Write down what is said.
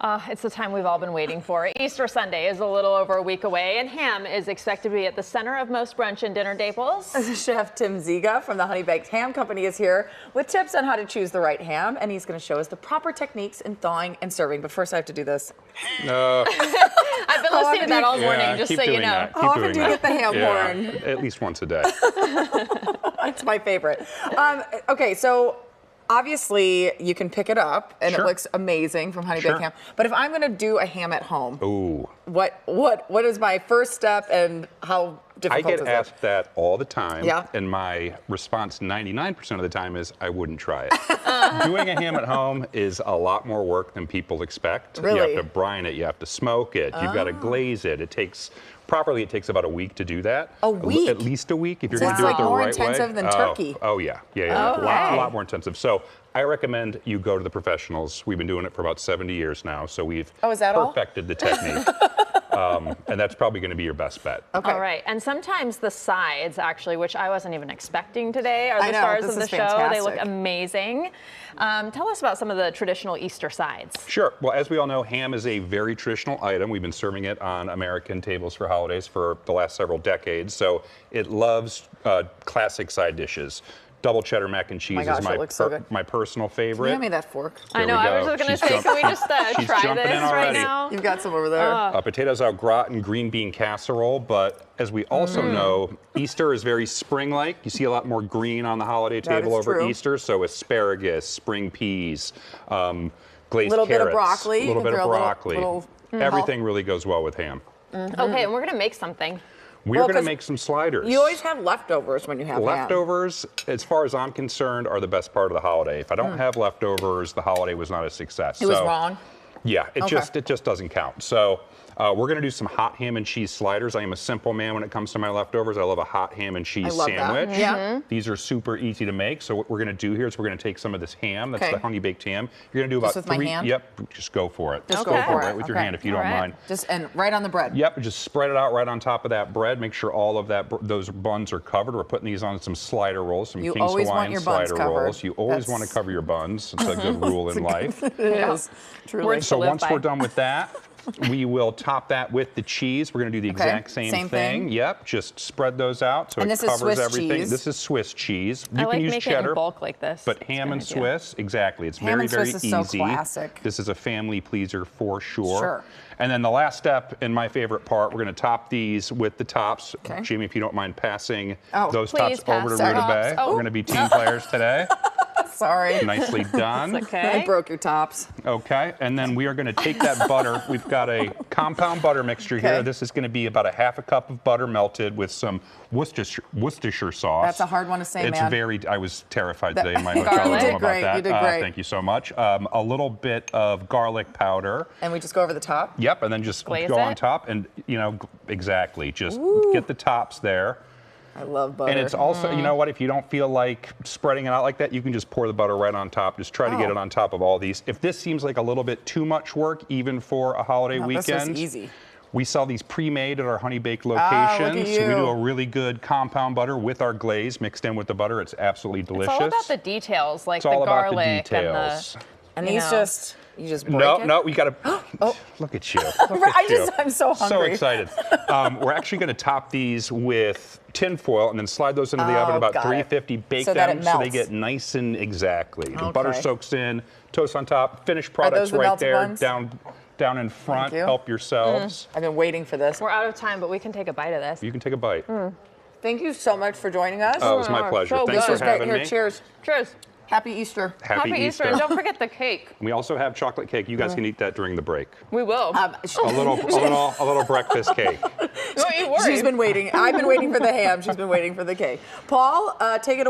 It's the time we've all been waiting for. Easter Sunday is a little over a week away, and ham is expected to be at the center of most brunch and dinner staples. Chef Tim Ziga from the Honey Baked Ham Company is here with tips on how to choose the right ham, and he's going to show us the proper techniques in thawing and serving. But first, I have to do this. I've been listening to that all morning, just so you know. How often do you get the ham horn? At least once a day. That's my favorite. Okay, so obviously you can pick it up, and it looks amazing from Honey Baked Ham. But if I'm going to do a ham at home, what is my first step, and how difficult is it? I get asked that all the time, Yeah. and my response 99% of the time is I wouldn't try it. Doing a ham at home is a lot more work than people expect. Really? You have to brine it, you have to smoke it, you've got to glaze it. It takes about a week to do that. A week? At least a week if you're So going to do it the right way. it's like more intensive than turkey. Oh yeah. Okay. A lot more intensive. So I recommend you go to the professionals. We've been doing it for about 70 years now, so we've perfected the technique. And that's probably going to be your best bet. Okay. All right, and sometimes the sides, actually, which I wasn't even expecting today, are the I know, stars this of the is show. fantastic. They look amazing. Tell us about some of the traditional Easter sides. Sure. Well, as we all know, ham is a very traditional item. We've been serving it on American tables for holidays for the last several decades, so it loves classic side dishes. Double cheddar mac and cheese is my personal favorite. Can you hand me that fork? I know, I was just going to say, can we just try this right now? You've got some over there. Potatoes au gratin, green bean casserole, but as we also know, Easter is very spring-like. You see a lot more green on the holiday table over Easter, so asparagus, spring peas, glazed carrots. Bit of broccoli. A little bit of broccoli. Everything really goes well with ham. Okay, and we're going to make something. We're going to make some sliders. You always have leftovers when you have leftovers, as far as I'm concerned, are the best part of the holiday. If I don't have leftovers, the holiday was not a success. It was wrong? Yeah, it just doesn't count. So we're going to do some hot ham and cheese sliders. I am a simple man when it comes to my leftovers. I love a hot ham and cheese sandwich. Yeah. These are super easy to make. So what we're going to do here is we're going to take some of this ham. That's the honey baked ham. You're going to do about with my hand? Yep, just go for it. Just go for it with your hand if you don't mind. And right on the bread. Yep, just spread it out right on top of that bread. Make sure all of those buns are covered. We're putting these on some slider rolls, some King's Hawaiian slider rolls. You always want to cover your buns. It's a good rule in life. It is, truly. So once we're done with that, we will top that with the cheese. We're going to do the exact same thing. Yep, just spread those out so it covers everything. This is Swiss cheese. You can use cheddar, it in bulk like this. But ham and Swiss, exactly. It's ham very, very Swiss easy. Is so classic. This is a family pleaser for sure. Sure. And then the last step, and my favorite part, we're going to top these with the tops. Okay. Jamie, if you don't mind passing those tops pass over to Rita Bay. We're going to be team players today. Sorry. Nicely done. Okay. I broke your tops. Okay, and then we are going to take that butter. We've got a compound butter mixture here. This is going to be about a half a cup of butter melted with some Worcestershire sauce. That's a hard one to say, man. I was terrified today in my hotel room about that. You did great. Thank you so much. A little bit of garlic powder. And we just go over the top? Yep, and then just go on top and, exactly. Just get the tops there. I love butter. And it's also, you know what, if you don't feel like spreading it out like that, you can just pour the butter right on top. Just try to get it on top of all these. If this seems like a little bit too much work, even for a holiday weekend, this is easy. We sell these pre-made at our Honey Baked locations. Look at you. We do a really good compound butter with our glaze mixed in with the butter. It's absolutely delicious. It's all about the details, like it's all the about garlic the details. And these you just break it? No, we got to. Look at you. I'm so hungry. So excited. We're actually going to top these with tin foil and then slide those into the oven about 350. Bake them so they get nice and The butter soaks in. Toast on top. Finished products right there. Down in front. Help yourselves. I've been waiting for this. We're out of time, but we can take a bite of this. You can take a bite. Thank you so much for joining us. Oh, it was my pleasure. Thanks for having me. Cheers. Cheers. Happy Easter. Happy Easter. And don't forget the cake. We also have chocolate cake. You guys can eat that during the break. We will. A little breakfast cake. Don't you worry. She's been waiting. I've been waiting for the ham. She's been waiting for the cake. Paul, take it away.